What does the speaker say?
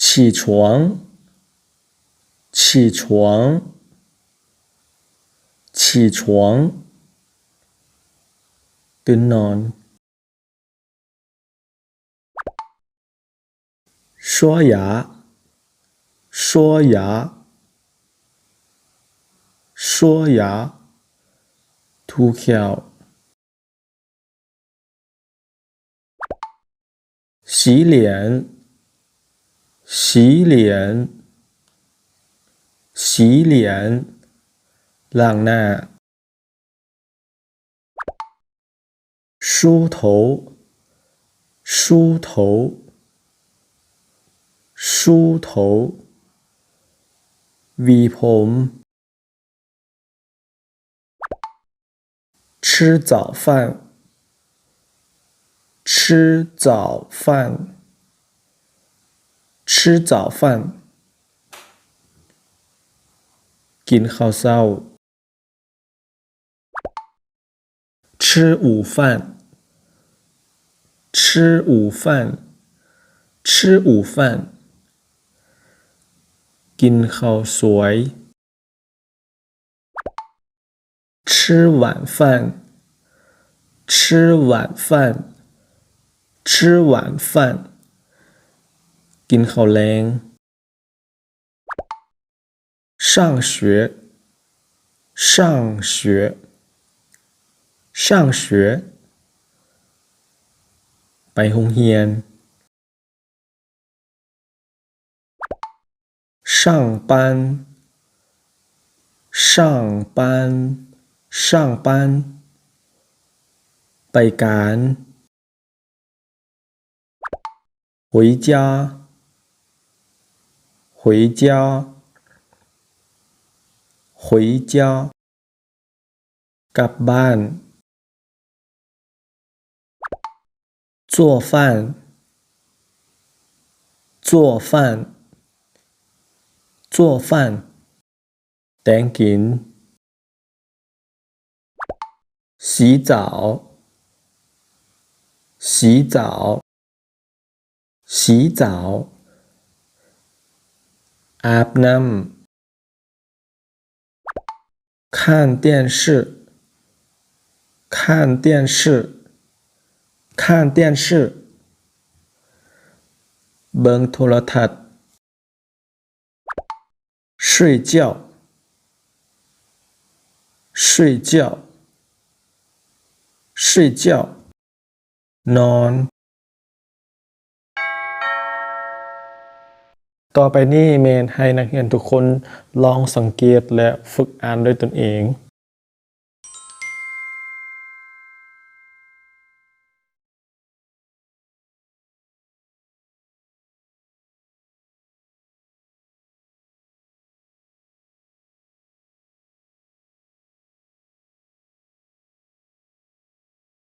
起床起床起床ตื่นนอน刷牙刷牙刷牙ถูแขว洗脸洗脸洗脸ล้างหน้า梳头梳头梳头หวีผม吃早饭吃早饭吃早饭กินข้าวเช้า吃午饭吃午饭吃午饭กินข้าวสวย吃晚饭吃晚饭吃晚饭กินข้าวแลง上学上学上学ไปโรงเรียน上班上班上班ไปการ回家回家回家กลับบ้าน做饭做饭做饭แต่งกิน洗澡洗澡洗澡อาบน้ำ看电视看电视看电视เบิ่งโทรทัศน์睡觉睡觉睡觉นอนต่อไปนี้เมนให้นักเรียนทุกคนลองสังเกตและฝึกอ่านด้วยตนเอง